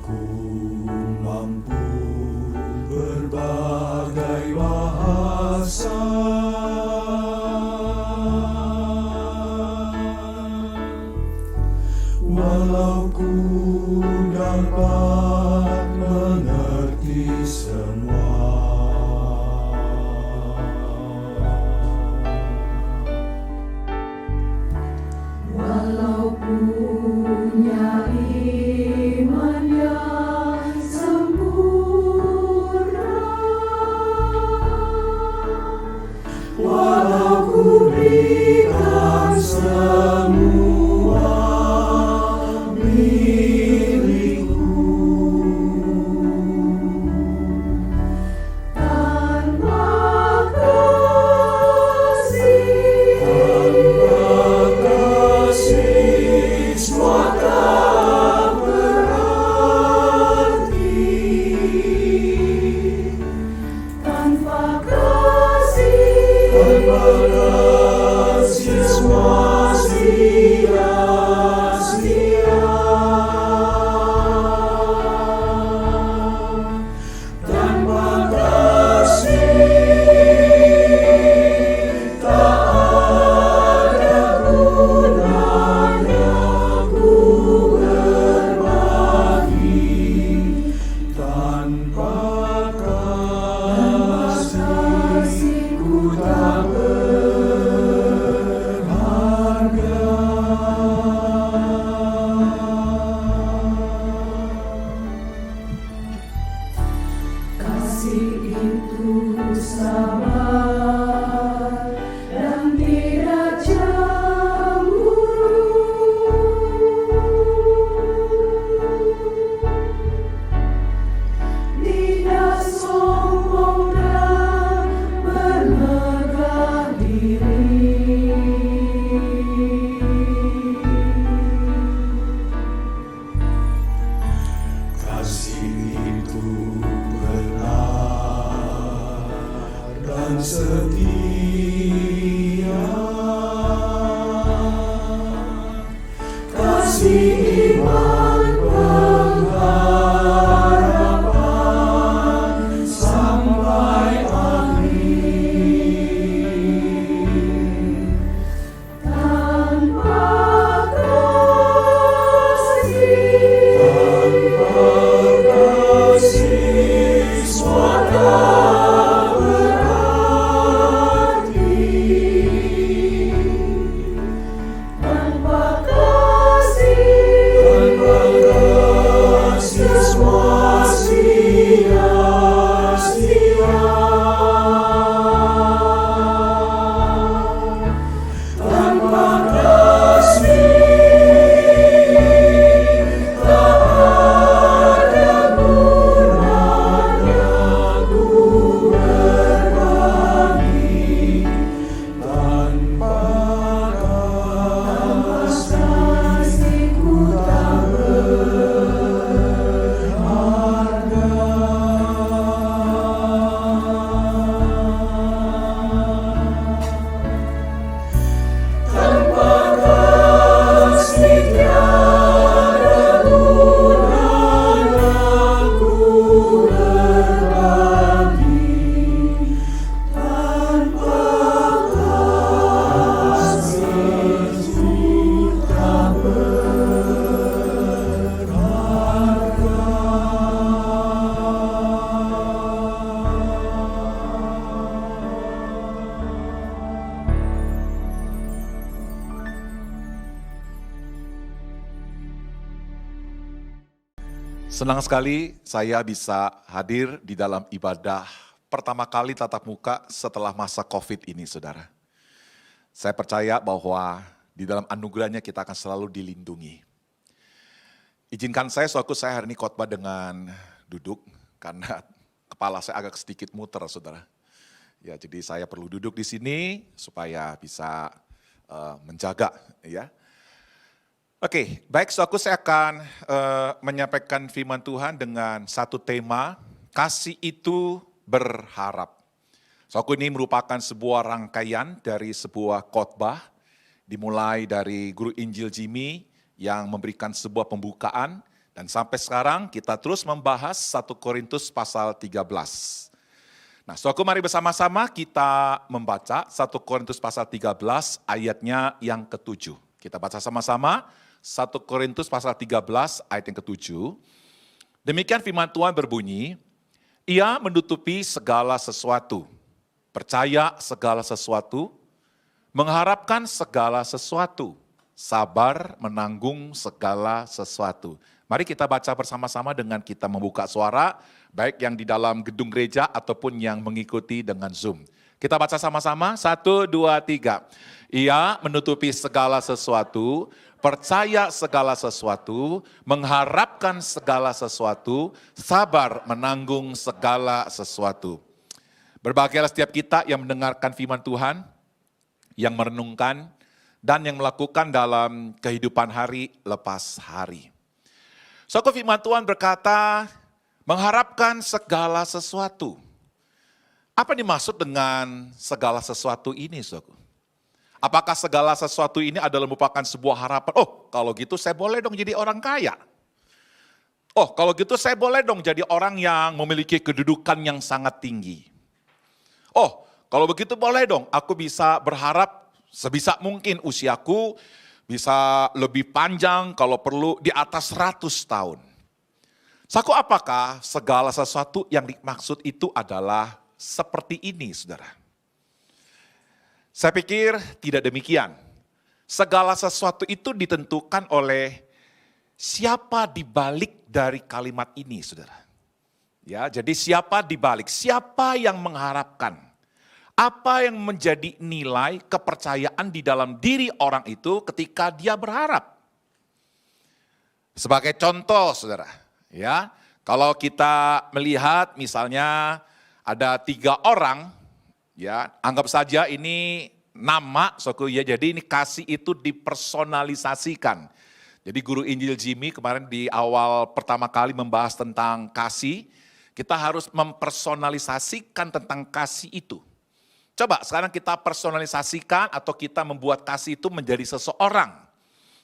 Aku mampu berbagai bahasa, walau ku dapat mengerti semua. Walau punya iman yang sempurna, Walau ku berikan semua milikku, tanpa kasih, kasih semua tak berarti. tanpa kasih, Kasih semua sia-sia. Tanpa kasih tak ada gunanya ku berbagi. Tanpa kasih ku tak kasih itu sabar dan tidak cemburu. Tidak sombong dan bermegah diri. kasih itu benar dan setia. Kasih iman pengharapan sampai akhir. Tanpa kasih, Kasih semua tak berarti. tanpa kasih, Semua sia-sia. Tanpa kasih tak ada gunanya ku berbagi. Tanpa kasih ku tak tanpa kasih tiada gunanya ku berbagi. Tanpa kasih tak Senang sekali saya bisa hadir di dalam ibadah pertama kali tatap muka setelah masa COVID ini, saudara. Saya percaya bahwa di dalam anugerahnya kita akan selalu dilindungi. Izinkan saya sewaktu saya hari ini khotbah dengan duduk, karena kepala saya agak sedikit muter, saudara. Ya, jadi saya perlu duduk di sini supaya bisa menjaga, ya. Oke, baik, sewaktu saya akan menyampaikan firman Tuhan dengan satu tema, kasih itu berharap. Sewaktu ini merupakan sebuah rangkaian dari sebuah khotbah, dimulai dari Guru Injil Jimmy yang memberikan sebuah pembukaan, Dan sampai sekarang kita terus membahas 1 Korintus pasal 13. Nah, saudaraku, mari bersama-sama kita membaca 1 Korintus pasal 13 ayatnya yang ke-7. Kita baca sama-sama 1 Korintus pasal 13 ayat yang ke-7. Demikian firman Tuhan berbunyi, ia menutupi segala sesuatu, percaya segala sesuatu, mengharapkan segala sesuatu, sabar menanggung segala sesuatu. Mari kita baca bersama-sama dengan kita membuka suara, baik yang di dalam gedung gereja ataupun yang mengikuti dengan Zoom. Kita baca sama-sama, 1, 2, 3. Ia menutupi segala sesuatu, percaya segala sesuatu, mengharapkan segala sesuatu, sabar menanggung segala sesuatu. Berbahagialah setiap kita yang mendengarkan firman Tuhan, yang merenungkan, dan yang melakukan dalam kehidupan hari lepas hari. Saudara, firman Tuhan berkata, mengharapkan segala sesuatu. Apa dimaksud dengan segala sesuatu ini, saudara? Apakah segala sesuatu ini adalah merupakan sebuah harapan? Oh, kalau gitu saya boleh dong jadi orang kaya. Oh, kalau gitu saya boleh dong jadi orang yang memiliki kedudukan yang sangat tinggi. Oh, kalau begitu boleh dong, aku bisa berharap sebisa mungkin usiaku bisa lebih panjang, kalau perlu di atas 100 tahun. Saku, apakah segala sesuatu yang dimaksud itu adalah seperti ini, saudara? Saya pikir tidak demikian. Segala sesuatu itu ditentukan oleh siapa di balik dari kalimat ini, saudara. Ya, jadi siapa di balik, siapa yang mengharapkan. Apa yang menjadi nilai kepercayaan di dalam diri orang itu ketika dia berharap. Sebagai contoh, saudara, ya, kalau kita melihat misalnya ada 3 orang, ya, anggap saja ini nama, saudara, ya, jadi ini kasih itu dipersonalisasikan. Jadi guru Injil Jimmy kemarin di awal pertama kali membahas tentang kasih, kita harus mempersonalisasikan tentang kasih itu. Coba sekarang kita personalisasikan atau kita membuat kasih itu menjadi seseorang.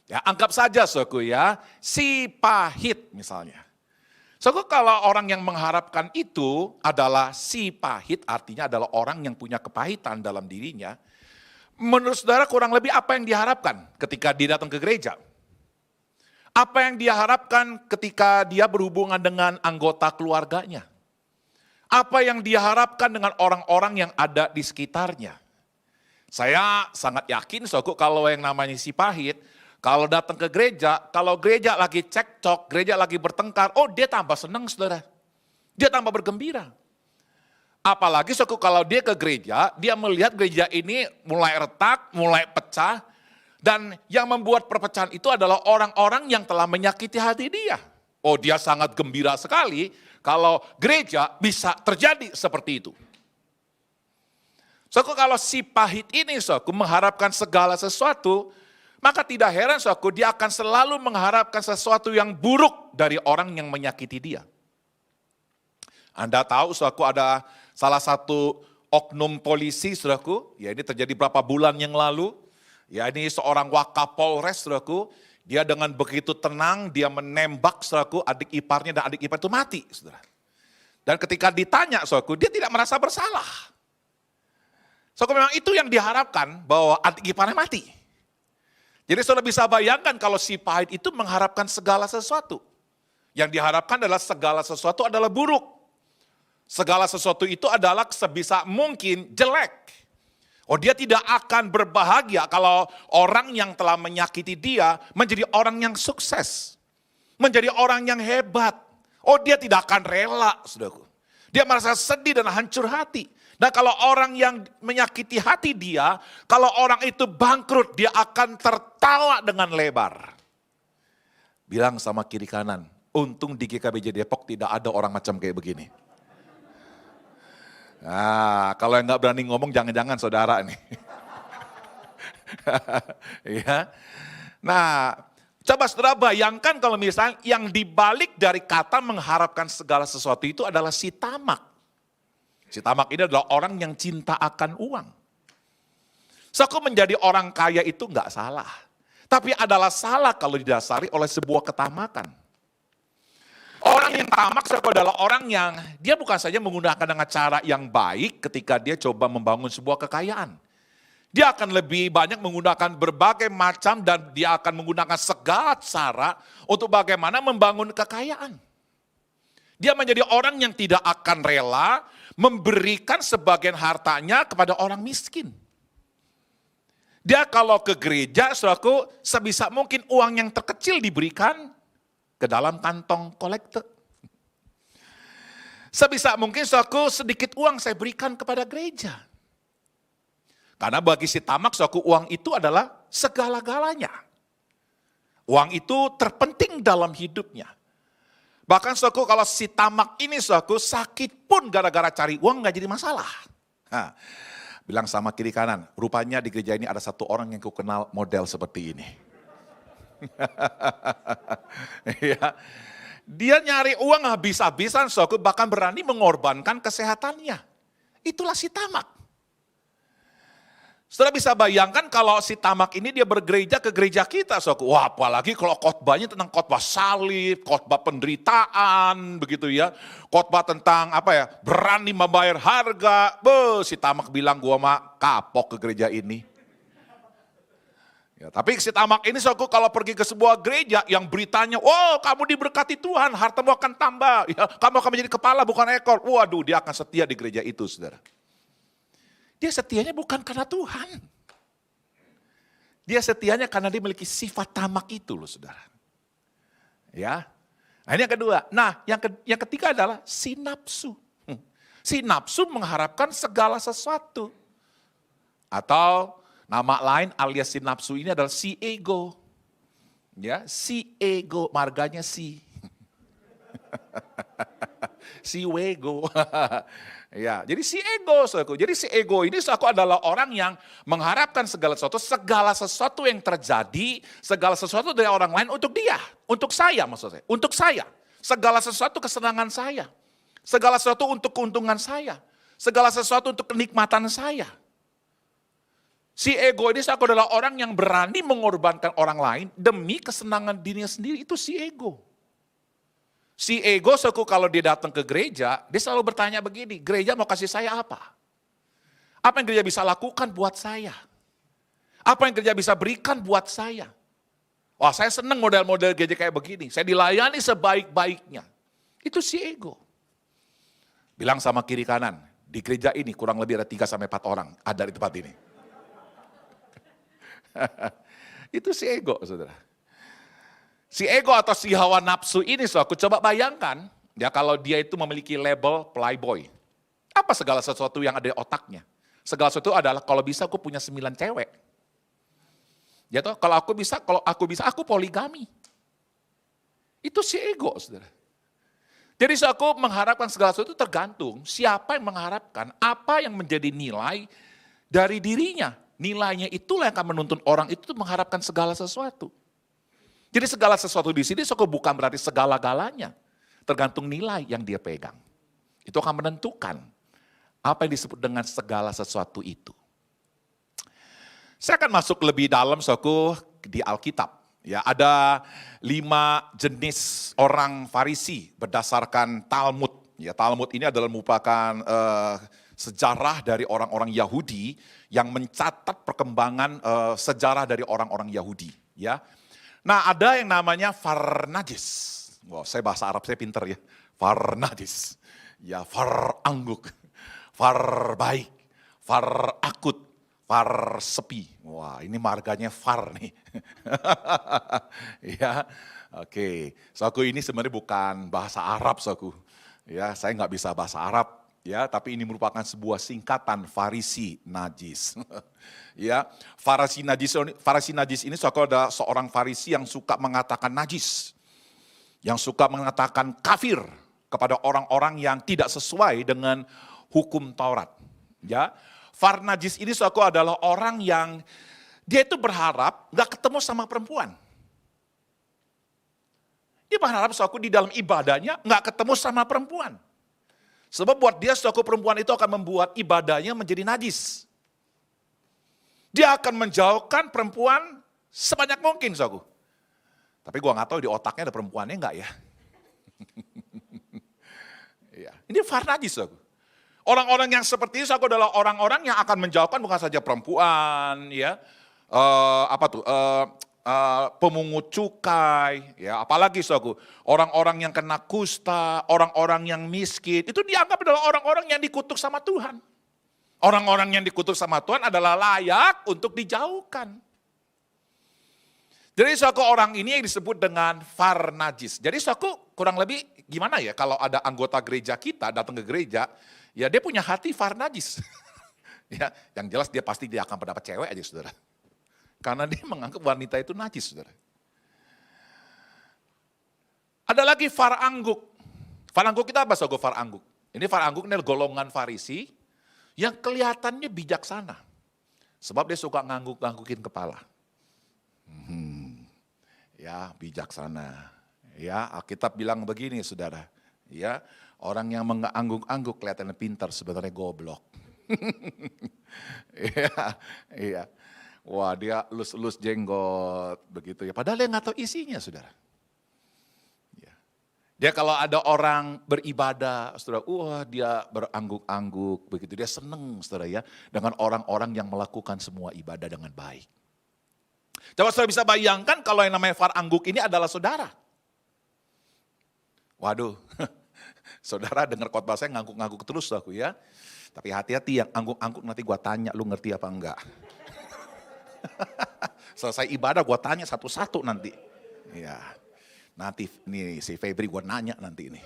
Ya, anggap saja saudaraku ya, si pahit misalnya. Saudaraku, kalau orang yang mengharapkan itu adalah si pahit, artinya adalah orang yang punya kepahitan dalam dirinya. Menurut saudara kurang lebih apa yang diharapkan ketika dia datang ke gereja? Apa yang dia harapkan ketika dia berhubungan dengan anggota keluarganya? Apa yang dia harapkan dengan orang-orang yang ada di sekitarnya? Saya sangat yakin, saudaraku, kalau yang namanya si pahit, kalau datang ke gereja, kalau gereja lagi cekcok, gereja lagi bertengkar, oh dia tambah senang, saudara. Dia tambah bergembira. Apalagi, saudaraku, kalau dia ke gereja, dia melihat gereja ini mulai retak, mulai pecah, dan yang membuat perpecahan itu adalah orang-orang yang telah menyakiti hati dia. Oh, dia sangat gembira sekali kalau gereja bisa terjadi seperti itu. Saudaraku, kalau si pahit ini, saudaraku, mengharapkan segala sesuatu, maka tidak heran, saudaraku, dia akan selalu mengharapkan sesuatu yang buruk dari orang yang menyakiti dia. Anda tahu, saudaraku, ada salah satu oknum polisi, saudaraku, ya ini terjadi beberapa bulan yang lalu, ya ini seorang wakapolres, saudaraku, dia dengan begitu tenang, dia menembak, saudaraku, adik iparnya, dan adik ipar itu mati, saudara. Dan ketika ditanya, saudaraku, dia tidak merasa bersalah. Saudaraku, memang itu yang diharapkan, bahwa adik iparnya mati. Jadi saudara bisa bayangkan kalau si pahit itu mengharapkan segala sesuatu. Yang diharapkan adalah segala sesuatu adalah buruk. Segala sesuatu itu adalah sebisa mungkin jelek. Oh, dia tidak akan berbahagia kalau orang yang telah menyakiti dia menjadi orang yang sukses. Menjadi orang yang hebat. Oh, dia tidak akan rela, saudaraku. Dia merasa sedih dan hancur hati. Nah, kalau orang yang menyakiti hati dia, kalau orang itu bangkrut, dia akan tertawa dengan lebar. Bilang sama kiri kanan, untung di GKBJ Depok tidak ada orang macam kayak begini. Nah, kalau yang nggak berani ngomong jangan-jangan saudara nih. Ya. Nah, coba saudara bayangkan kalau misalnya yang dibalik dari kata mengharapkan segala sesuatu itu adalah si tamak. Si tamak ini adalah orang yang cinta akan uang. Aku menjadi orang kaya itu nggak salah. Tapi adalah salah kalau didasari oleh sebuah ketamakan. Orang yang tamak adalah orang yang dia bukan saja menggunakan dengan cara yang baik ketika dia coba membangun sebuah kekayaan. Dia akan lebih banyak menggunakan berbagai macam dan dia akan menggunakan segala cara untuk bagaimana membangun kekayaan. Dia menjadi orang yang tidak akan rela memberikan sebagian hartanya kepada orang miskin. Dia kalau ke gereja, saudaraku, sebisa mungkin uang yang terkecil diberikan ke dalam kantong kolektor. Sebisa mungkin, saudaraku, sedikit uang saya berikan kepada gereja. Karena bagi si tamak, saudaraku, uang itu adalah segala-galanya. Uang itu terpenting dalam hidupnya. Bahkan, saudaraku, kalau si tamak ini, saudaraku, sakit pun gara-gara cari uang nggak jadi masalah. Nah, bilang sama kiri kanan, rupanya di gereja ini ada satu orang yang ku kenal model seperti ini. Ya. Dia nyari uang habis-habisan, saudaraku, bahkan berani mengorbankan kesehatannya. Itulah si tamak. Saudara bisa bayangkan kalau si tamak ini dia bergereja ke gereja kita. Saudaraku. Wah, apalagi kalau khotbahnya tentang khotbah salib, khotbah penderitaan, begitu ya. Khotbah tentang berani membayar harga. Si tamak bilang, gua mah kapok ke gereja ini. Ya, tapi si tamak ini, saudaraku, kalau pergi ke sebuah gereja yang beritanya, kamu diberkati Tuhan, hartamu akan tambah. Ya, kamu akan menjadi kepala bukan ekor. Waduh, dia akan setia di gereja itu, saudara. Dia setianya bukan karena Tuhan. Dia setianya karena dia memiliki sifat tamak itu loh, saudara. Ya. Nah, ini yang kedua. Nah, yang ketiga adalah si nafsu. Si nafsu mengharapkan segala sesuatu. Atau nama lain alias si nafsu ini adalah si ego. Ya, si ego, marganya si. Si wego. Ya, jadi si ego, saudaraku. Jadi si ego ini, saudaraku, adalah orang yang mengharapkan segala sesuatu yang terjadi, segala sesuatu dari orang lain untuk dia, untuk saya maksud saya, untuk saya. Segala sesuatu kesenangan saya, segala sesuatu untuk keuntungan saya, segala sesuatu untuk kenikmatan saya. Si ego ini, saudaraku, adalah orang yang berani mengorbankan orang lain demi kesenangan dirinya sendiri, itu si ego. Si ego, saudaraku, kalau dia datang ke gereja, dia selalu bertanya begini, gereja mau kasih saya apa? Apa yang gereja bisa lakukan buat saya? Apa yang gereja bisa berikan buat saya? Wah, saya senang model-model gereja kayak begini, saya dilayani sebaik-baiknya. Itu si ego. Bilang sama kiri kanan, di gereja ini kurang lebih ada 3-4 orang ada di tempat ini. Itu si ego, saudara. Si ego atau si hawa nafsu ini, aku coba bayangkan, ya kalau dia itu memiliki label playboy. Apa segala sesuatu yang ada di otaknya? Segala sesuatu adalah kalau bisa aku punya 9 cewek. Ya toh, kalau aku bisa, aku poligami. Itu si ego, saudara. Jadi aku mengharapkan segala sesuatu tergantung siapa yang mengharapkan, apa yang menjadi nilai dari dirinya. Nilainya itulah yang akan menuntun orang itu mengharapkan segala sesuatu. Jadi segala sesuatu di sini bukan berarti segala-galanya. Tergantung nilai yang dia pegang. Itu akan menentukan apa yang disebut dengan segala sesuatu itu. Saya akan masuk lebih dalam di Alkitab. Ya, ada 5 jenis orang Farisi berdasarkan Talmud. Ya, Talmud ini adalah merupakan sejarah dari orang-orang Yahudi yang mencatat perkembangan sejarah dari orang-orang Yahudi. Ya. Nah, ada yang namanya Farnajis. Wow, saya bahasa Arab saya pinter ya. Farnajis. Ya, far angguk. Far baik. Far akut. Far sepi. Wah, ini marganya far nih. Ya, oke. Saku ini sebenarnya bukan bahasa Arab, saku. Ya, saya nggak bisa bahasa Arab. Ya, tapi ini merupakan sebuah singkatan Farisi Najis. Ya, Farisi Najis ini adalah seorang Farisi yang suka mengatakan najis. Yang suka mengatakan kafir kepada orang-orang yang tidak sesuai dengan hukum Taurat. Ya, Farnajis ini adalah orang yang dia itu berharap gak ketemu sama perempuan. Dia berharap di dalam ibadahnya gak ketemu sama perempuan. Sebab buat dia perempuan itu akan membuat ibadahnya menjadi najis. Dia akan menjauhkan perempuan sebanyak mungkin, Tapi gue gak tahu di otaknya ada perempuannya enggak ya. Ini far najis, saudara. Orang-orang yang seperti itu saudara, adalah orang-orang yang akan menjauhkan bukan saja perempuan, ya, pemungut cukai, ya, apalagi saudara, orang-orang yang kena kusta, orang-orang yang miskin, itu dianggap adalah orang-orang yang dikutuk sama Tuhan. Orang-orang yang dikutuk sama Tuhan adalah layak untuk dijauhkan. Jadi suatu orang ini yang disebut dengan far najis. Jadi suatu kurang lebih gimana ya kalau ada anggota gereja kita datang ke gereja, ya dia punya hati far najis. Ya, yang jelas dia pasti dia akan mendapat cewek aja saudara. Karena dia menganggap wanita itu najis saudara. Ada lagi far angguk. Far angguk kita apa saudara far angguk? Ini far angguk ini golongan Farisi yang kelihatannya bijaksana. Sebab dia suka ngangguk-nganggukin kepala. Ya, bijaksana. Ya, Alkitab bilang begini saudara. Ya, orang yang mengangguk-angguk kelihatannya pintar, sebenarnya goblok. Iya. Wah, dia lus-lus jenggot begitu ya. Padahal dia nggak tahu isinya, saudara. Ya. Dia kalau ada orang beribadah, saudara, wah dia berangguk-angguk begitu. Dia seneng, saudara ya, dengan orang-orang yang melakukan semua ibadah dengan baik. Coba saudara bisa bayangkan kalau yang namanya far angguk ini adalah saudara. Waduh, saudara dengar khotbah saya ngangguk-ngangguk terus aku ya. Tapi hati-hati yang angguk-angguk nanti gua tanya lu ngerti apa enggak. Selesai ibadah gua tanya satu-satu nanti. Ya, nanti nih si Febri gua nanya nanti ini.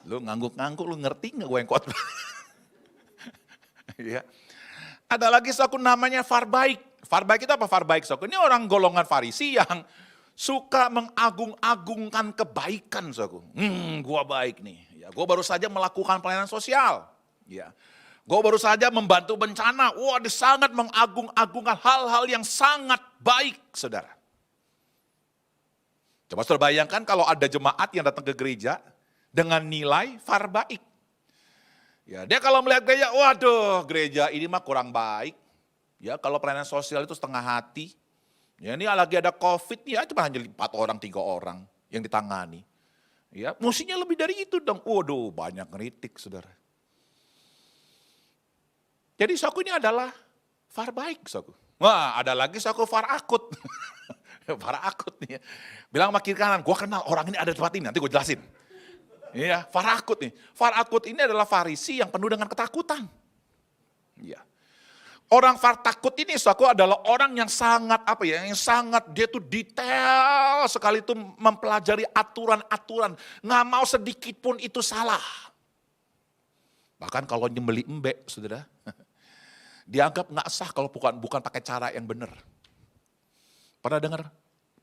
Lu ngangguk-ngangguk lu ngerti enggak gua yang khotbah? Ya. Ada lagi suku namanya far baik. Far baik itu apa far baik suku? Ini orang golongan Farisi yang suka mengagung-agungkan kebaikan suku. Gua baik nih. Ya, gua baru saja melakukan pelayanan sosial. Ya. Gua baru saja membantu bencana. Wah, dia sangat mengagung-agungkan hal-hal yang sangat baik, saudara. Coba saudara bayangkan kalau ada jemaat yang datang ke gereja dengan nilai far baik. Ya, dia kalau melihat gereja, waduh, gereja ini mah kurang baik. Ya, kalau pelayanan sosial itu setengah hati. Ya, ini lagi ada COVID, ya cuma hanya 4 orang, 3 orang yang ditangani. Ya, mestinya lebih dari itu dong. Waduh, banyak ngeritik, saudara. Jadi saku ini adalah far baik, saku. Wah, ada lagi saku far akut. Far akut nih. Bilang sama kiri kanan, gua kenal orang ini ada di tempat ini, nanti gue jelasin. Iya, far akut nih. Far akut ini adalah Farisi yang penuh dengan ketakutan. Iya. Orang far takut ini saku adalah orang yang sangat yang sangat dia tuh detail sekali itu mempelajari aturan-aturan, nggak mau sedikit pun itu salah. Bahkan kalau nyembeli embek, saudara, dianggap nggak sah kalau bukan pakai cara yang benar. Pernah dengar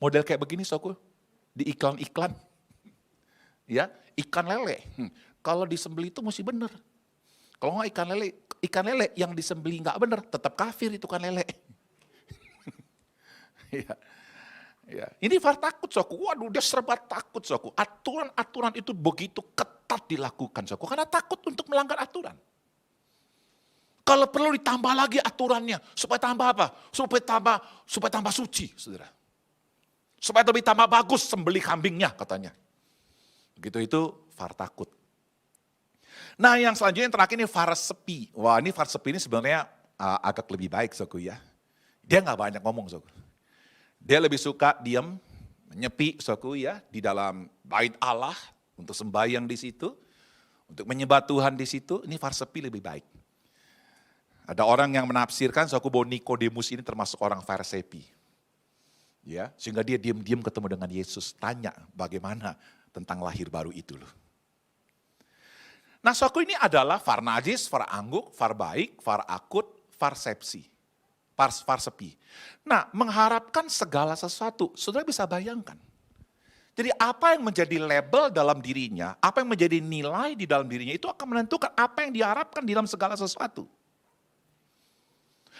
model kayak begini saku di iklan-iklan? Ya, ikan lele. Kalau disembeli itu mesti benar. Kalau nggak ikan lele yang disembeli nggak benar, tetap kafir itu kan lele. Ya, ya. Ini far takut saku. Waduh, dia serba takut saku. Aturan-aturan itu begitu ketat dilakukan saku karena takut untuk melanggar aturan. Kalau perlu ditambah lagi aturannya supaya tambah apa? Supaya tambah suci, saudara. Supaya lebih tambah bagus sembelih kambingnya katanya. Begitu itu far takut. Nah yang selanjutnya yang terakhir ini far sepi. Wah ini far sepi ini sebenarnya agak lebih baik saudaraku ya. Dia gak banyak ngomong saudaraku. Dia lebih suka diam, menyepi saudaraku ya. Di dalam bait Allah untuk sembahyang di situ. Untuk menyembah Tuhan di situ. Ini far sepi lebih baik. Ada orang yang menafsirkan saudaraku bahwa Nikodemus ini termasuk orang Farsepi. Ya, sehingga dia diam-diam ketemu dengan Yesus. Tanya bagaimana tentang lahir baru itu loh. Nah saudaraku ini adalah far najis, far angguk, far baik, far akut, far sepsi, far sepi. Nah mengharapkan segala sesuatu, saudara bisa bayangkan. Jadi apa yang menjadi label dalam dirinya, apa yang menjadi nilai di dalam dirinya itu akan menentukan apa yang diharapkan di dalam segala sesuatu.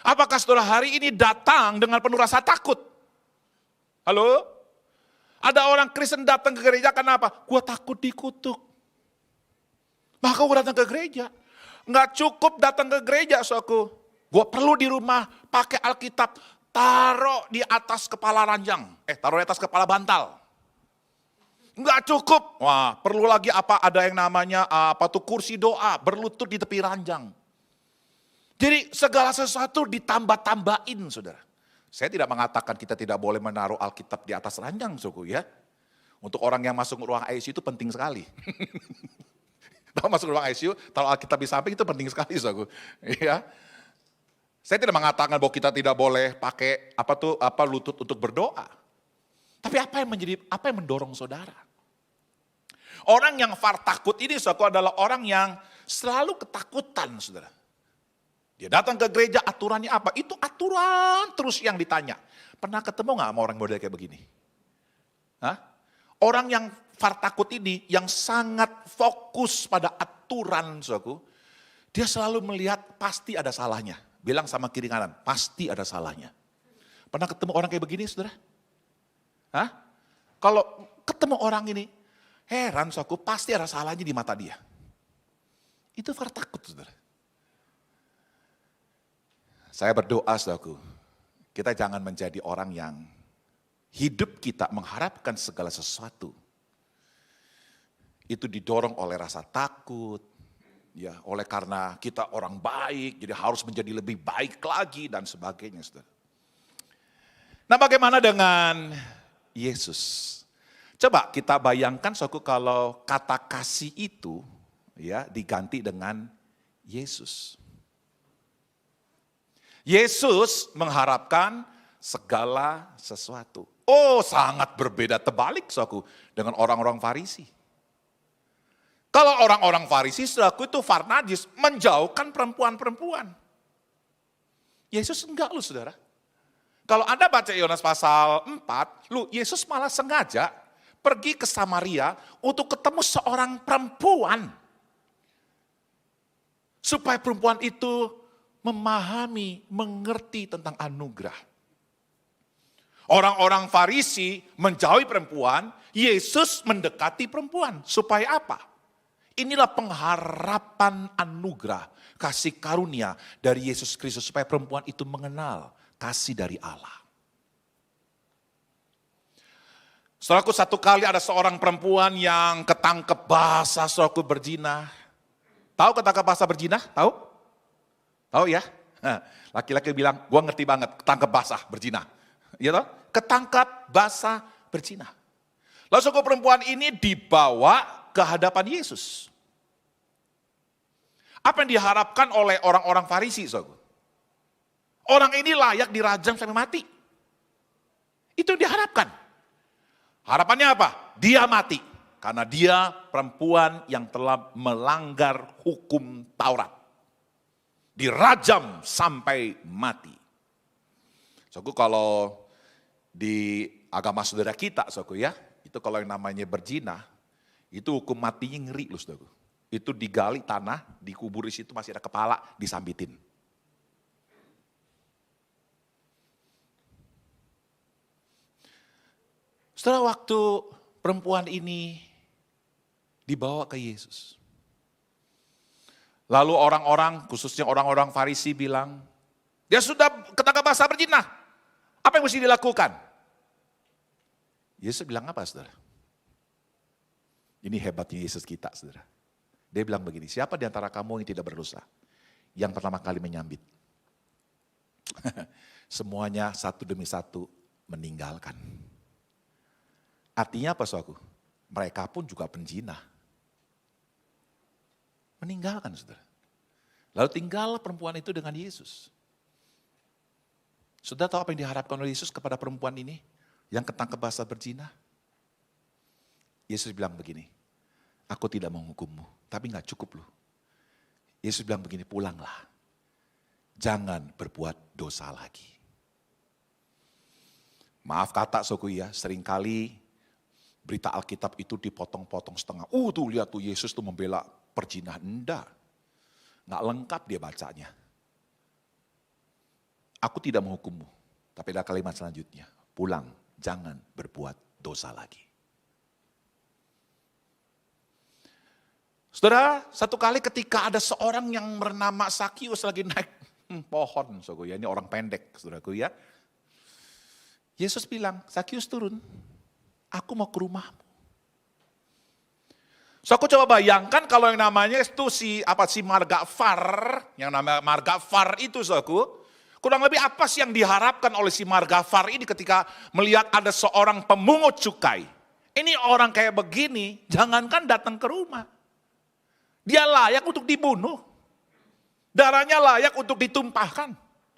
Apakah saudara hari ini datang dengan penuh rasa takut? Halo? Ada orang Kristen datang ke gereja kenapa? Gua takut dikutuk. Maka gue datang ke gereja. Nggak cukup datang ke gereja, saudaraku. Gue perlu di rumah pakai Alkitab, taruh di atas kepala ranjang. Taruh di atas kepala bantal. Enggak cukup. Wah, perlu lagi apa? Ada yang namanya kursi doa, berlutut di tepi ranjang. Jadi segala sesuatu ditambah-tambahin, saudara. Saya tidak mengatakan kita tidak boleh menaruh Alkitab di atas ranjang, suku ya. Untuk orang yang masuk ruang ICU itu penting sekali. Tahu masuk ruang ICU, taruh Alkitab di samping itu penting sekali, suku. Ya. Saya tidak mengatakan bahwa kita tidak boleh pakai lutut untuk berdoa. Tapi apa yang mendorong saudara? Orang yang takut ini, saudara, adalah orang yang selalu ketakutan, saudara. Dia datang ke gereja, aturannya apa? Itu aturan terus yang ditanya. Pernah ketemu gak sama orang model kayak begini? Hah? Orang yang takut ini, yang sangat fokus pada aturan, saudara, dia selalu melihat pasti ada salahnya. Bilang sama kiri kanan, pasti ada salahnya. Pernah ketemu orang kayak begini, saudara? Hah? Kalau ketemu orang ini, heran, saudara, pasti ada salahnya di mata dia. Itu takut, saudara. Saya berdoa, saudaraku, kita jangan menjadi orang yang hidup kita mengharapkan segala sesuatu. Itu didorong oleh rasa takut, ya, oleh karena kita orang baik, jadi harus menjadi lebih baik lagi dan sebagainya, saudara. Nah, bagaimana dengan Yesus? Coba kita bayangkan, saudaraku, kalau kata kasih itu ya diganti dengan Yesus. Yesus mengharapkan segala sesuatu. Oh, sangat berbeda terbalik, saudaraku, dengan orang-orang Farisi. Kalau orang-orang Farisi, saudaraku, itu farnajis, menjauhkan perempuan-perempuan. Yesus enggak loh, saudara. Kalau Anda baca Yohanes pasal 4, Yesus malah sengaja pergi ke Samaria untuk ketemu seorang perempuan. Supaya perempuan itu memahami, mengerti tentang anugerah. Orang-orang Farisi menjauhi perempuan, Yesus mendekati perempuan. Supaya apa? Inilah pengharapan anugerah, kasih karunia dari Yesus Kristus. Supaya perempuan itu mengenal kasih dari Allah. Saudaraku, satu kali ada seorang perempuan yang ketangkep basah, saudaraku, berzina. Tahu ketangkep basah berzina? Tahu? Tahu ya? Laki-laki bilang, gua ngerti banget ketangkep basah berzina. Iya toh? Ketangkap basah berzina. Lalu saudaraku, perempuan ini dibawa ke hadapan Yesus. Apa yang diharapkan oleh orang-orang Farisi, saudara? Orang ini layak dirajam sampai mati. Itu yang diharapkan. Harapannya apa? Dia mati. Karena dia perempuan yang telah melanggar hukum Taurat. Dirajam sampai mati. Saudara, kalau di agama saudara kita, saudara ya, itu kalau yang namanya berzina, itu hukum matinya ngeri loh, saudara. Itu digali tanah, dikubur di situ masih ada kepala, disambitin. Setelah waktu perempuan ini dibawa ke Yesus. Lalu orang-orang, khususnya orang-orang Farisi bilang, dia sudah ketangkap basah berzina. Apa yang mesti dilakukan? Yesus bilang apa, saudara? Ini hebatnya Yesus kita, saudara. Dia bilang begini, siapa di antara kamu yang tidak berdosa? Yang pertama kali menyambit. Semuanya satu demi satu meninggalkan. Artinya apa, saudaraku? Mereka pun juga penzina. Meninggalkan, saudara. Lalu tinggal perempuan itu dengan Yesus. Saudara tahu apa yang diharapkan oleh Yesus kepada perempuan ini? Yang ketangkep basah berzina? Yesus bilang begini, aku tidak menghukummu, tapi gak cukup loh. Yesus bilang begini, pulanglah. Jangan berbuat dosa lagi. Maaf kata, saudaraku ya, seringkali berita Alkitab itu dipotong-potong setengah. Tuh lihat tuh Yesus tuh membela perzinahan. Enggak. Nggak lengkap dia bacanya. Aku tidak menghukummu. Tapi ada kalimat selanjutnya. Pulang, jangan berbuat dosa lagi. Saudara, satu kali ketika ada seorang yang bernama Sakius lagi naik pohon. Saudara, ini orang pendek, saudaraku ya. Yesus bilang, Sakius turun. Aku mau ke rumahmu. So aku coba bayangkan kalau yang namanya itu si marga Far, yang namanya marga Far itu saudaraku, kurang lebih apa sih yang diharapkan oleh si marga Far ini ketika melihat ada seorang pemungut cukai. Ini orang kayak begini, jangankan datang ke rumah. Dia layak untuk dibunuh. Darahnya layak untuk ditumpahkan.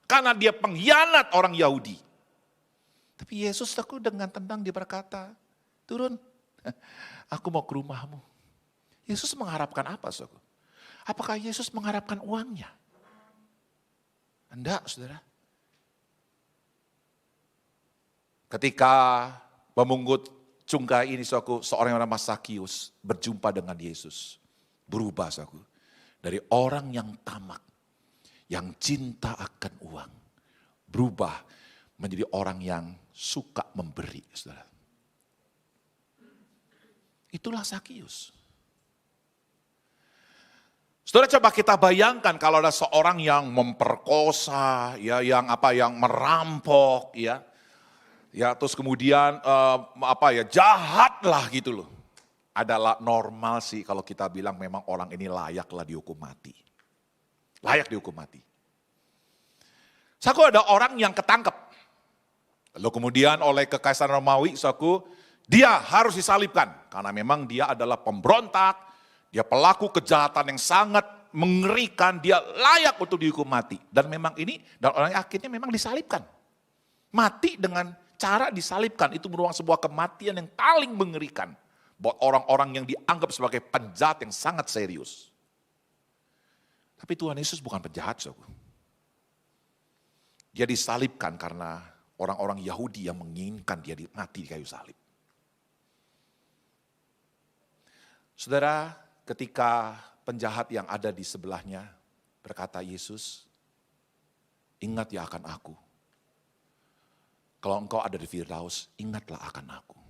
Karena dia pengkhianat orang Yahudi. Tapi Yesus aku dengan tenang dia berkata, turun, aku mau ke rumahmu. Yesus mengharapkan apa, saudara? Apakah Yesus mengharapkan uangnya? Enggak, saudara. Ketika pemungut cukai ini, saudara, seorang yang bernama Sakius berjumpa dengan Yesus. Berubah, saudara. Dari orang yang tamak, yang cinta akan uang. Berubah menjadi orang yang suka memberi, saudara. Itulah Sakius. Saudara, coba kita bayangkan kalau ada seorang yang memperkosa, ya, yang merampok, ya, terus kemudian jahat lah gitu loh. Adalah normal sih kalau kita bilang memang orang ini layaklah dihukum mati, layak dihukum mati. Saku ada orang yang ketangkep, lalu kemudian oleh kekaisaran Romawi, saku dia harus disalibkan karena memang dia adalah pemberontak. Dia pelaku kejahatan yang sangat mengerikan, dia layak untuk dihukum mati. Dan memang ini, dan orangnya akhirnya memang disalibkan. Mati dengan cara disalibkan, itu merupakan sebuah kematian yang paling mengerikan. Buat orang-orang yang dianggap sebagai penjahat yang sangat serius. Tapi Tuhan Yesus bukan penjahat, saudara. Dia disalibkan karena orang-orang Yahudi yang menginginkan dia mati di kayu salib. Saudara, ketika penjahat yang ada di sebelahnya berkata, Yesus, ingat ya akan aku. Kalau engkau ada di Firdaus, ingatlah akan aku.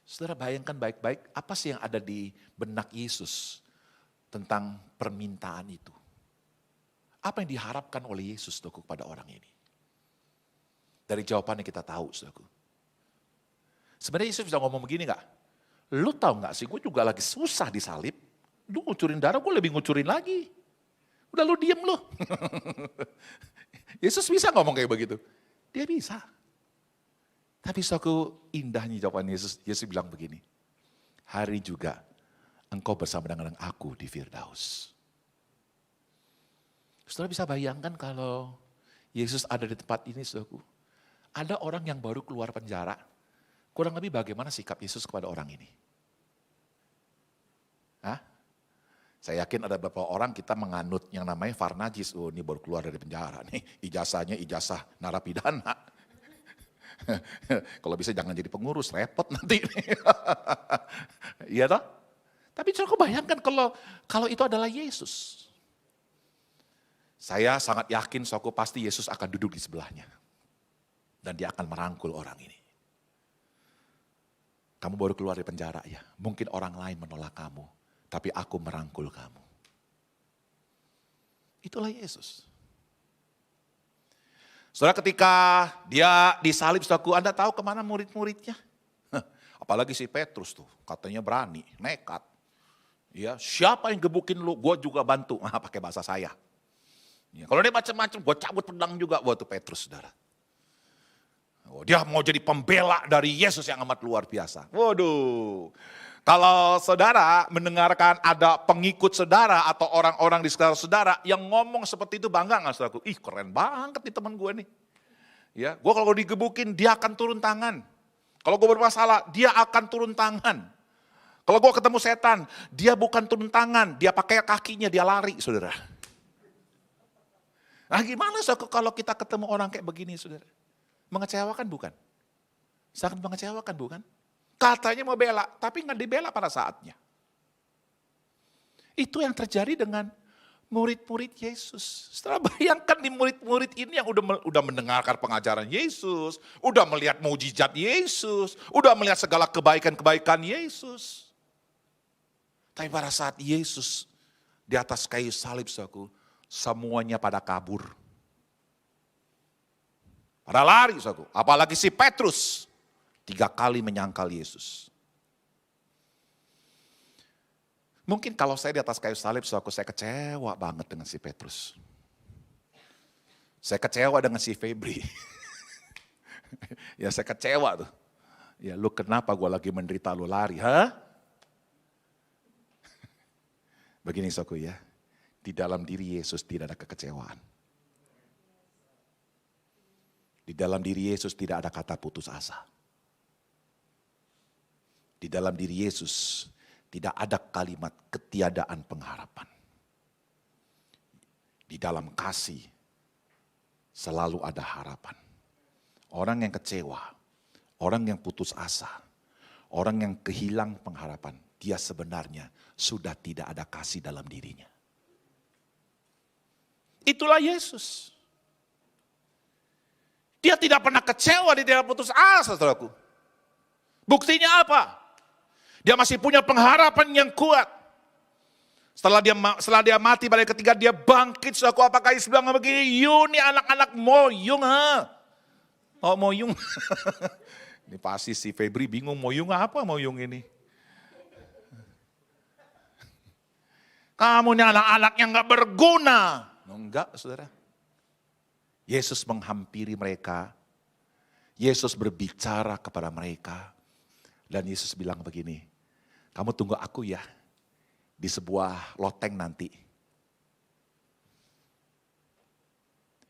Saudara bayangkan baik-baik, apa sih yang ada di benak Yesus tentang permintaan itu? Apa yang diharapkan oleh Yesus kepada orang ini? Dari jawabannya kita tahu, saudaraku. Sebenarnya Yesus bisa ngomong begini gak? Lu tahu gak sih, gue juga lagi susah disalib. Lu ngucurin darah, gue lebih ngucurin lagi. Udah lu diem lu. Yesus bisa ngomong kayak begitu. Dia bisa. Tapi suatu indahnya jawaban Yesus. Yesus bilang begini. Hari juga engkau bersama dengan aku di Firdaus. Saudara bisa bayangkan kalau Yesus ada di tempat ini, saudaraku. Ada orang yang baru keluar penjara. Kurang lebih bagaimana sikap Yesus kepada orang ini? Hah? Saya yakin ada beberapa orang kita menganut yang namanya Farnajis. Oh, ini baru keluar dari penjara nih. Ijazahnya ijazah narapidana. Kalau bisa jangan jadi pengurus, repot nanti. Iya toh? Tapi coba bayangkan kalau itu adalah Yesus. Saya sangat yakin pasti Yesus akan duduk di sebelahnya. Dan dia akan merangkul orang ini. Kamu baru keluar dari penjara ya. Mungkin orang lain menolak kamu. Tapi aku merangkul kamu. Itulah Yesus. Saudara, ketika dia disalib, saudaraku, Anda tahu kemana murid-muridnya? Apalagi si Petrus tuh, katanya berani, nekat. Ya, siapa yang gebukin lu? Gue juga bantu. Pakai bahasa saya. Ya, kalau dia macam-macam, gue cabut pedang juga buat tuh Petrus, saudara. Oh, dia mau jadi pembela dari Yesus yang amat luar biasa. Waduh. Kalau saudara mendengarkan ada pengikut saudara atau orang-orang di sekitar saudara yang ngomong seperti itu, bangga gak saudaraku? Ih, keren banget nih teman gue nih. Ya, gue kalau digebukin dia akan turun tangan. Kalau gue bermasalah, dia akan turun tangan. Kalau gue ketemu setan, dia bukan turun tangan, dia pakai kakinya, dia lari, saudara. Nah, gimana saudara kalau kita ketemu orang kayak begini, saudara? Mengecewakan bukan? Sangat mengecewakan bukan? Katanya mau bela, tapi nggak dibela pada saatnya. Itu yang terjadi dengan murid-murid Yesus. Setelah bayangkan di murid-murid ini yang udah mendengarkan pengajaran Yesus, udah melihat mujizat Yesus, udah melihat segala kebaikan-kebaikan Yesus. Tapi pada saat Yesus di atas kayu salib, saudaraku, semuanya pada kabur. Pada lari, saudaraku. Apalagi si Petrus. 3 kali menyangkal Yesus. Mungkin kalau saya di atas kayu salib, saya kecewa banget dengan si Petrus. Saya kecewa dengan si Febri. Ya saya kecewa tuh. Ya lu kenapa gue lagi menderita lu lari, ha? Begini saudaraku ya, di dalam diri Yesus tidak ada kekecewaan. Di dalam diri Yesus tidak ada kata putus asa. Di dalam diri Yesus tidak ada kalimat ketiadaan pengharapan. Di dalam kasih selalu ada harapan. Orang yang kecewa, orang yang putus asa, orang yang kehilang pengharapan, dia sebenarnya sudah tidak ada kasih dalam dirinya. Itulah Yesus. Dia tidak pernah kecewa, dia tidak putus asa, saudaraku. Buktinya apa? Dia masih punya pengharapan yang kuat. Setelah dia mati, pada ketiga dia bangkit, saudaraku. Apakah Yesus bilang begini, "Yu nih anak-anak moyung, ha?" Oh moyung. Ini pasti si Febri bingung, moyung apa moyung ini? Kamu ini anak-anak yang gak berguna. Enggak, saudara. Yesus menghampiri mereka. Yesus berbicara kepada mereka. Dan Yesus bilang begini, kamu tunggu aku ya di sebuah loteng nanti.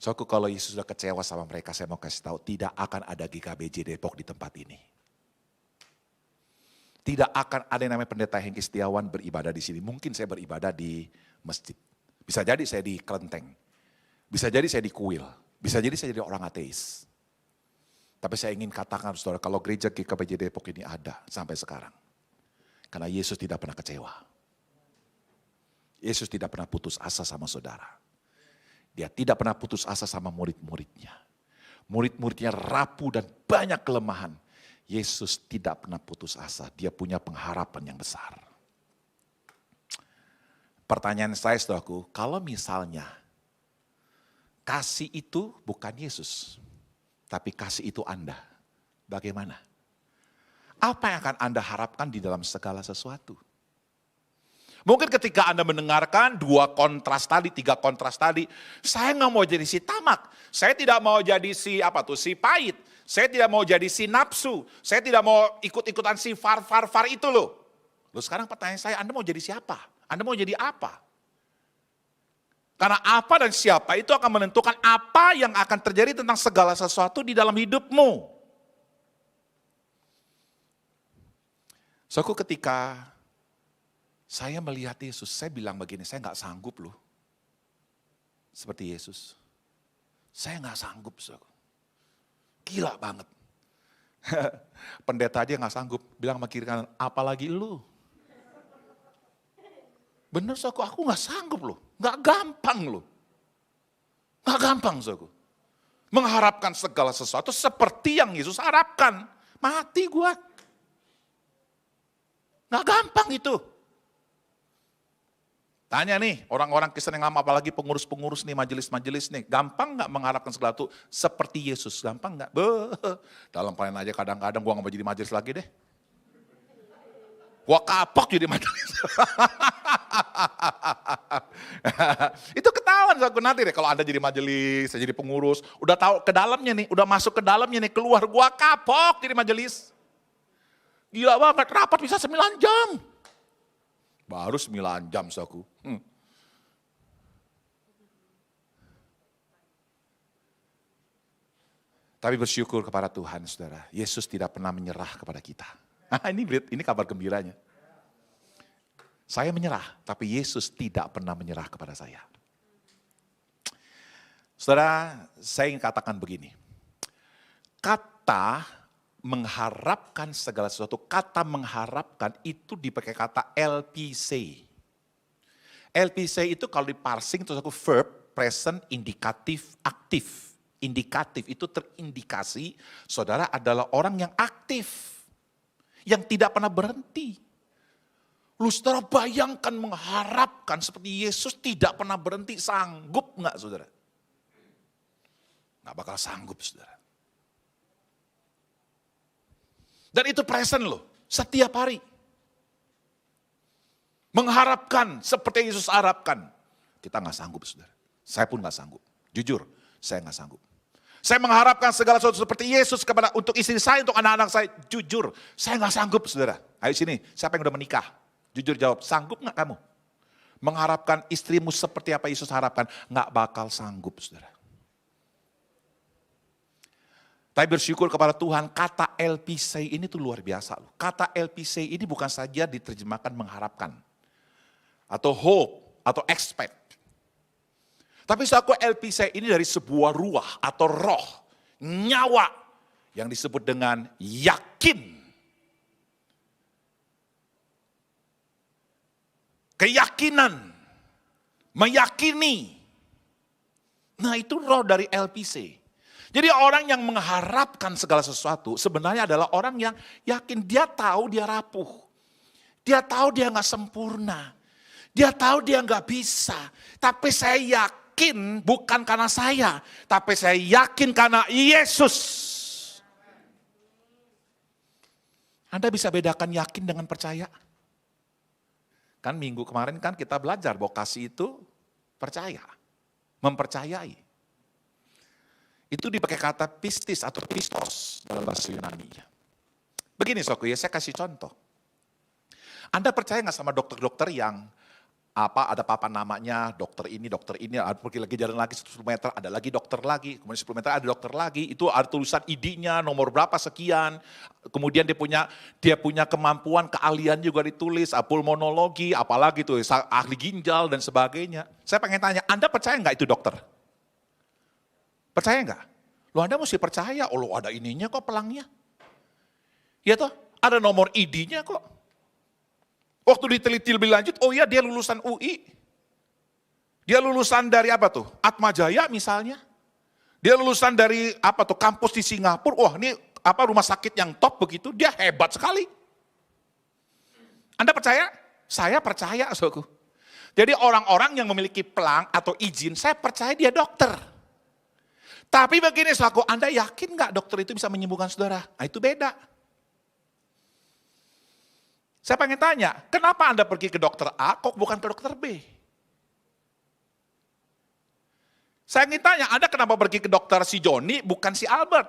Soalnya kalau Yesus sudah kecewa sama mereka, saya mau kasih tahu, tidak akan ada GKBJ Depok di tempat ini. Tidak akan ada yang namanya pendeta Hengki Setiawan beribadah di sini. Mungkin saya beribadah di masjid. Bisa jadi saya di kelenteng. Bisa jadi saya di kuil. Bisa jadi saya jadi orang ateis. Tapi saya ingin katakan saudara, kalau gereja GKBJ Depok ini ada sampai sekarang. Karena Yesus tidak pernah kecewa. Yesus tidak pernah putus asa sama saudara. Dia tidak pernah putus asa sama murid-muridnya. Murid-muridnya rapuh dan banyak kelemahan. Yesus tidak pernah putus asa. Dia punya pengharapan yang besar. Pertanyaan saya saudaraku, kalau misalnya kasih itu bukan Yesus, tapi kasih itu Anda, bagaimana? Apa yang akan Anda harapkan di dalam segala sesuatu? Mungkin ketika Anda mendengarkan 2 kontras tadi, 3 kontras tadi, saya nggak mau jadi si tamak, saya tidak mau jadi si si pahit, saya tidak mau jadi si nafsu, saya tidak mau ikut-ikutan si far itu loh. Loh sekarang pertanyaan saya, Anda mau jadi siapa? Anda mau jadi apa? Karena apa dan siapa itu akan menentukan apa yang akan terjadi tentang segala sesuatu di dalam hidupmu. Saudaraku, ketika saya melihat Yesus, saya bilang begini, saya nggak sanggup loh. Seperti Yesus. Saya nggak sanggup, saudaraku. Gila banget. Pendeta aja nggak sanggup, bilang sama kiri kanan, apalagi lu. Bener saudaraku, aku nggak sanggup loh. Nggak gampang loh. Nggak gampang saudaraku. Mengharapkan segala sesuatu seperti yang Yesus harapkan. Mati gua. Nggak gampang itu. Tanya nih orang-orang Kristen yang lama, apalagi pengurus-pengurus nih, majelis-majelis nih. Gampang nggak mengharapkan sesuatu seperti Yesus? Gampang nggak? Dalam pelayanan aja kadang-kadang gua nggak mau jadi majelis lagi deh. Gua kapok jadi majelis. Itu ketahuan aku nanti deh kalau Anda jadi majelis, saya jadi pengurus. Udah tahu ke dalamnya nih, udah masuk ke dalamnya nih, keluar gua kapok jadi majelis. Gila banget, rapat bisa 9 jam. Baru 9 jam saku. Tapi bersyukur kepada Tuhan saudara, Yesus tidak pernah menyerah kepada kita. Ini kabar gembiranya. Saya menyerah, tapi Yesus tidak pernah menyerah kepada saya. Saudara, saya ingin katakan begini. Kata mengharapkan segala sesuatu, kata mengharapkan itu dipakai kata LPC. LPC itu kalau diparsing itu verb, present, indikatif, aktif. Indikatif itu terindikasi saudara adalah orang yang aktif. Yang tidak pernah berhenti. Lu saudara bayangkan mengharapkan seperti Yesus tidak pernah berhenti, sanggup enggak saudara? Enggak bakal sanggup saudara. Dan itu present loh, setiap hari. Mengharapkan seperti Yesus harapkan. Kita nggak sanggup, saudara. Saya pun nggak sanggup. Jujur, saya nggak sanggup. Saya mengharapkan segala sesuatu seperti Yesus untuk istri saya, untuk anak-anak saya. Jujur, saya nggak sanggup, saudara. Ayo sini, siapa yang udah menikah? Jujur jawab, sanggup nggak kamu? Mengharapkan istrimu seperti apa Yesus harapkan? Nggak bakal sanggup, saudara. Tapi bersyukur kepada Tuhan, kata elpisei ini tuh luar biasa loh. Kata elpisei ini bukan saja diterjemahkan mengharapkan. Atau hope, atau expect. Tapi saudaraku, elpisei ini dari sebuah ruah atau roh, nyawa yang disebut dengan yakin. Keyakinan, meyakini. Nah itu roh dari elpisei. Jadi orang yang mengharapkan segala sesuatu sebenarnya adalah orang yang yakin. Dia tahu dia rapuh. Dia tahu dia gak sempurna. Dia tahu dia gak bisa. Tapi saya yakin bukan karena saya. Tapi saya yakin karena Yesus. Anda bisa bedakan yakin dengan percaya? Kan minggu kemarin kan kita belajar bahwa kasih itu percaya. Mempercayai. Itu dipakai kata pistis atau pistos dalam bahasa Yunani-nya. Begini saudaraku ya, saya kasih contoh. Anda percaya nggak sama dokter-dokter yang ada papan namanya, dokter ini, pergi lagi jalan lagi 10 meter, ada lagi dokter lagi, kemudian 10 meter ada dokter lagi, itu ada tulisan ID-nya, nomor berapa sekian, kemudian dia punya kemampuan, keahlian juga ditulis, pulmonologi, apalagi tuh, ahli ginjal dan sebagainya. Saya pengen tanya, Anda percaya nggak itu dokter? Percaya nggak? Loh Anda mesti percaya, oh ada ininya kok pelangnya. Ya toh, ada nomor ID-nya kok. Waktu diteliti lebih lanjut, oh iya dia lulusan UI. Dia lulusan dari apa tuh? Atmajaya misalnya. Dia lulusan dari apa tuh? Kampus di Singapura. Wah ini rumah sakit yang top begitu, dia hebat sekali. Anda percaya? Saya percaya, saudaraku. Jadi orang-orang yang memiliki pelang atau izin, saya percaya dia dokter. Tapi begini saudaraku, Anda yakin nggak dokter itu bisa menyembuhkan saudara? Nah itu beda. Saya pengen tanya, kenapa Anda pergi ke dokter A kok bukan ke dokter B? Saya ingin tanya, Anda kenapa pergi ke dokter si Joni bukan si Albert?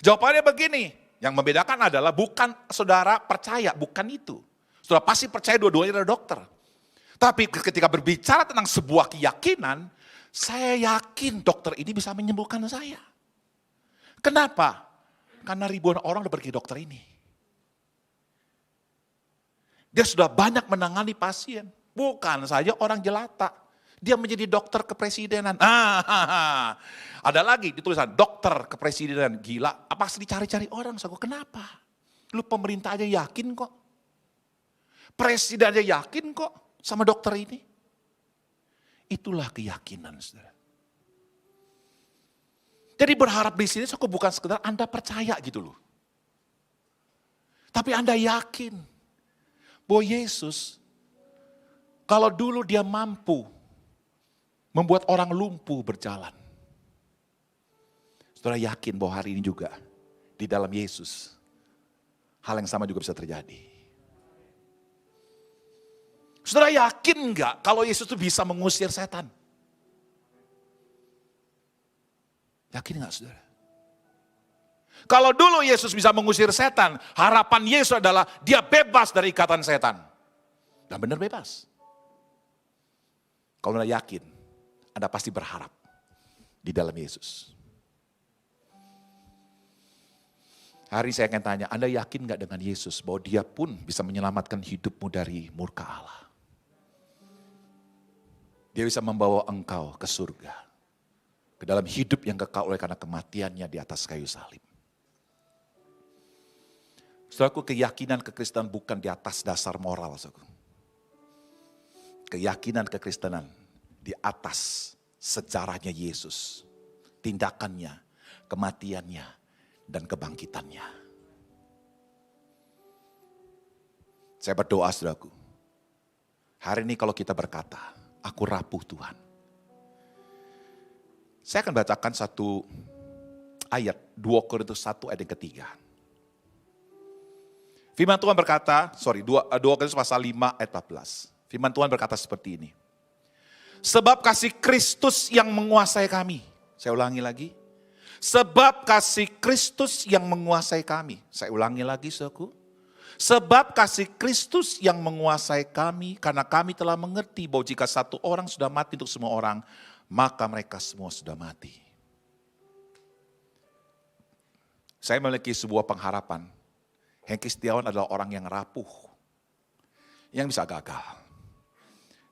Jawabannya begini, yang membedakan adalah bukan saudara percaya, bukan itu. Saudara pasti percaya dua-duanya adalah dokter. Tapi ketika berbicara tentang sebuah keyakinan, saya yakin dokter ini bisa menyembuhkan saya. Kenapa? Karena ribuan orang udah pergi ke dokter ini. Dia sudah banyak menangani pasien. Bukan saja orang jelata. Dia menjadi dokter kepresidenan. Ada lagi ditulisan dokter kepresidenan. Gila, apa sih dicari-cari orang? Kenapa? Lu pemerintah aja yakin kok. Presiden aja yakin kok sama dokter ini. Itulah keyakinan, saudara. Jadi berharap di sini bukan sekedar Anda percaya gitu loh. Tapi Anda yakin bahwa Yesus, kalau dulu dia mampu membuat orang lumpuh berjalan. Saudara yakin bahwa hari ini juga di dalam Yesus, hal yang sama juga bisa terjadi. Saudara yakin enggak kalau Yesus itu bisa mengusir setan? Yakin enggak saudara? Kalau dulu Yesus bisa mengusir setan, harapan Yesus adalah dia bebas dari ikatan setan. Dan benar bebas. Kalau Anda yakin, Anda pasti berharap di dalam Yesus. Hari ini saya akan tanya, Anda yakin gak dengan Yesus bahwa dia pun bisa menyelamatkan hidupmu dari murka Allah? Dia bisa membawa engkau ke surga. Ke dalam hidup yang kekal oleh karena kematiannya di atas kayu salib. Saudaraku, keyakinan kekristenan bukan di atas dasar moral. Saudaraku. Keyakinan kekristenan di atas sejarahnya Yesus. Tindakannya, kematiannya, dan kebangkitannya. Saya berdoa saudaraku. Hari ini kalau kita berkata, aku rapuh Tuhan. Saya akan bacakan satu ayat, 2 Korintus 1 ayat yang ketiga. Firman Tuhan berkata, 2 Korintus pasal 5 ayat 14. Firman Tuhan berkata seperti ini. Sebab kasih Kristus yang menguasai kami. Saya ulangi lagi. Sebab kasih Kristus yang menguasai kami. Saya ulangi lagi, saudaraku. Sebab kasih Kristus yang menguasai kami, karena kami telah mengerti bahwa jika satu orang sudah mati untuk semua orang, maka mereka semua sudah mati. Saya memiliki sebuah pengharapan. Hengki Setiawan adalah orang yang rapuh, yang bisa gagal.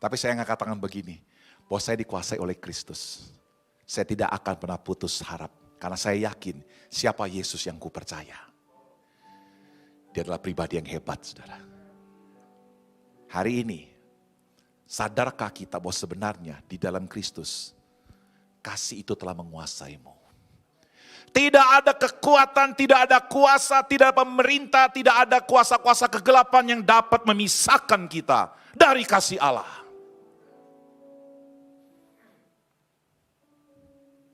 Tapi saya akan katakan begini, bahwa saya dikuasai oleh Kristus. Saya tidak akan pernah putus harap. Karena saya yakin siapa Yesus yang ku percaya. Dia adalah pribadi yang hebat, saudara. Hari ini, sadarkah kita bahwa sebenarnya di dalam Kristus, kasih itu telah menguasaimu. Tidak ada kekuatan, tidak ada kuasa, tidak ada pemerintah, tidak ada kuasa-kuasa kegelapan yang dapat memisahkan kita dari kasih Allah.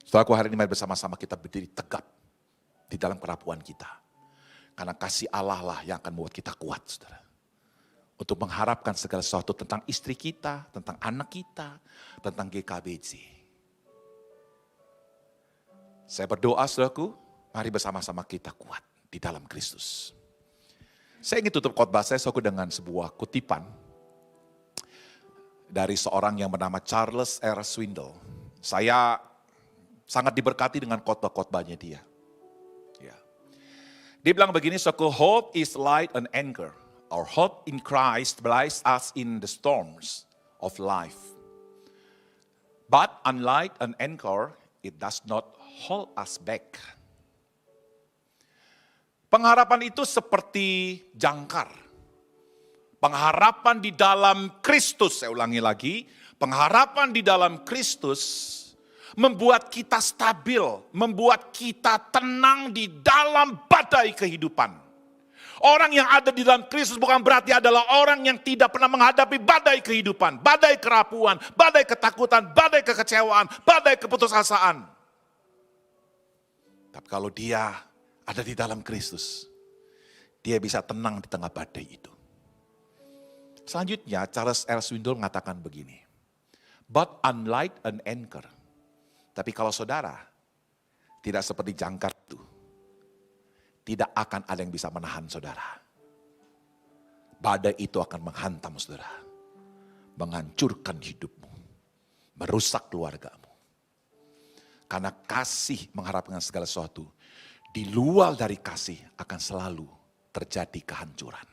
Saudaraku, hari ini mari bersama-sama kita berdiri tegap di dalam kerapuhan kita. Karena kasih Allah lah yang akan membuat kita kuat, saudara. Untuk mengharapkan segala sesuatu tentang istri kita, tentang anak kita, tentang GKBJ. Saya berdoa, saudaraku, mari bersama-sama kita kuat di dalam Kristus. Saya ingin tutup khotbah saya, saudaraku, dengan sebuah kutipan dari seorang yang bernama Charles R. Swindoll. Saya sangat diberkati dengan khotbah-khotbahnya dia. Ya. Dia bilang begini, saudaraku, hope is light and anchor. Our hope in Christ blinds us in the storms of life. But unlike an anchor, it does not hold us back. Pengharapan itu seperti jangkar. Pengharapan di dalam Kristus, saya ulangi lagi. Pengharapan di dalam Kristus membuat kita stabil, membuat kita tenang di dalam badai kehidupan. Orang yang ada di dalam Kristus bukan berarti adalah orang yang tidak pernah menghadapi badai kehidupan, badai kerapuhan, badai ketakutan, badai kekecewaan, badai keputusasaan. Tapi kalau dia ada di dalam Kristus, dia bisa tenang di tengah badai itu. Selanjutnya Charles R. Swindoll mengatakan begini, but unlike an anchor, tapi kalau saudara tidak seperti jangkar itu, tidak akan ada yang bisa menahan saudara. Badai itu akan menghantam saudara, menghancurkan hidupmu, merusak keluargamu. Karena kasih mengharapkan segala sesuatu, di luar dari kasih akan selalu terjadi kehancuran.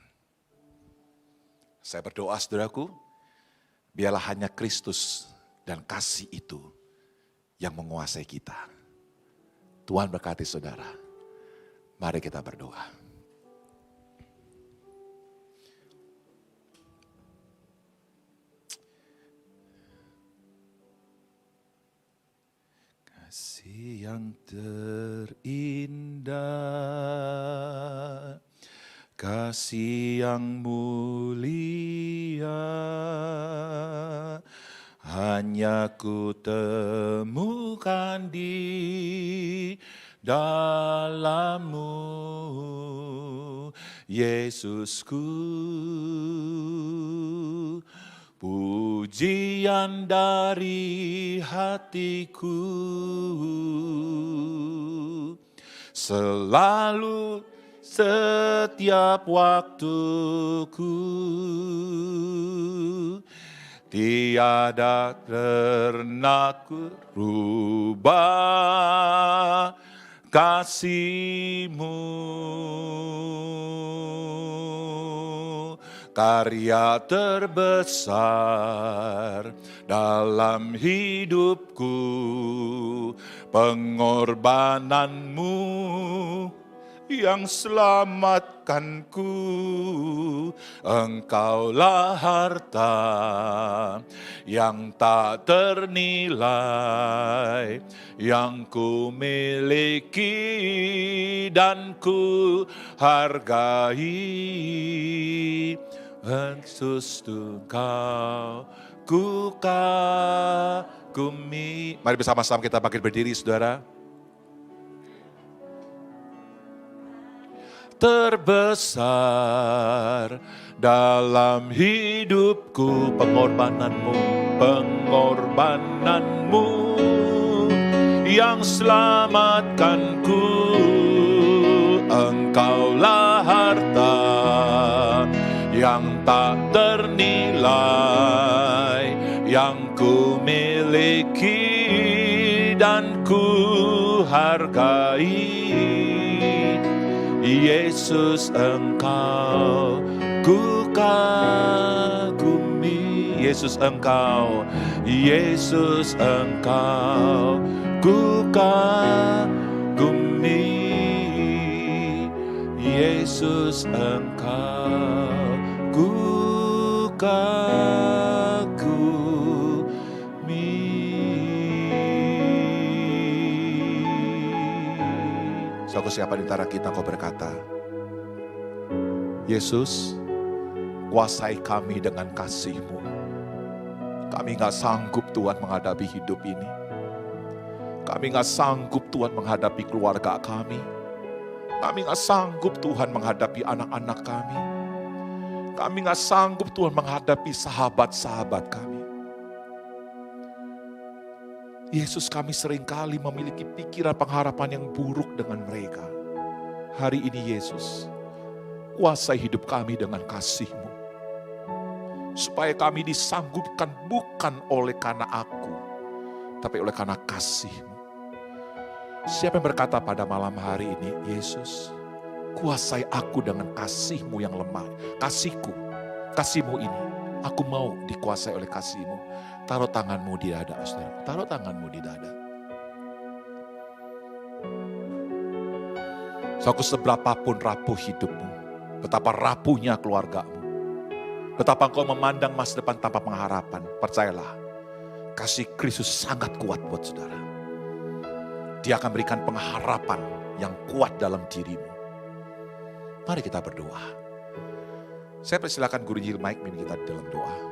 Saya berdoa, saudaraku, biarlah hanya Kristus dan kasih itu yang menguasai kita. Tuhan berkati saudara. Mari kita berdoa. Kasih yang terindah, kasih yang mulia, hanya ku temukan di dalam-Mu, Yesusku. Pujian dari hatiku selalu setiap waktuku, tiada pernah ku rubah kasih-Mu. Karya terbesar dalam hidupku, pengorbanan-Mu yang selamatkanku. Engkaulah harta yang tak ternilai, yang ku miliki dan ku hargai. Yesus Engkau ku kagumi. Mari bersama-sama kita bangkit berdiri, saudara. terbesar dalam hidupku. Pengorbananmu yang selamatkanku. Engkaulah harta yang tak ternilai yang ku miliki dan ku hargai. Yesus, Engkau ku kagumi. Yesus, Engkau ku kagumi. Yesus, Engkau ku kagumi. Suatu siapa di antara kita kau berkata, Yesus, kuasai kami dengan kasih-Mu. Kami gak sanggup Tuhan menghadapi hidup ini. Kami gak sanggup Tuhan menghadapi keluarga kami. Kami gak sanggup Tuhan menghadapi anak-anak kami. Kami gak sanggup Tuhan menghadapi sahabat-sahabat kami. Yesus, kami seringkali memiliki pikiran pengharapan yang buruk dengan mereka. Hari ini Yesus, kuasai hidup kami dengan kasih-Mu. Supaya kami disanggupkan bukan oleh karena aku, tapi oleh karena kasih-Mu. Siapa yang berkata pada malam hari ini, Yesus, kuasai aku dengan kasih-Mu yang lemah. Kasih-Mu ini, aku mau dikuasai oleh kasih-Mu. Taruh tanganmu di dada, saudara. Taruh tanganmu di dada. Suatu seberapapun rapuh hidupmu, betapa rapuhnya keluargamu, betapa engkau memandang masa depan tanpa pengharapan, percayalah, kasih Kristus sangat kuat buat saudara. Dia akan berikan pengharapan yang kuat dalam dirimu. Mari kita berdoa. Saya persilakan Guru Injil Mike mimpin kita dalam doa.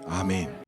Amin.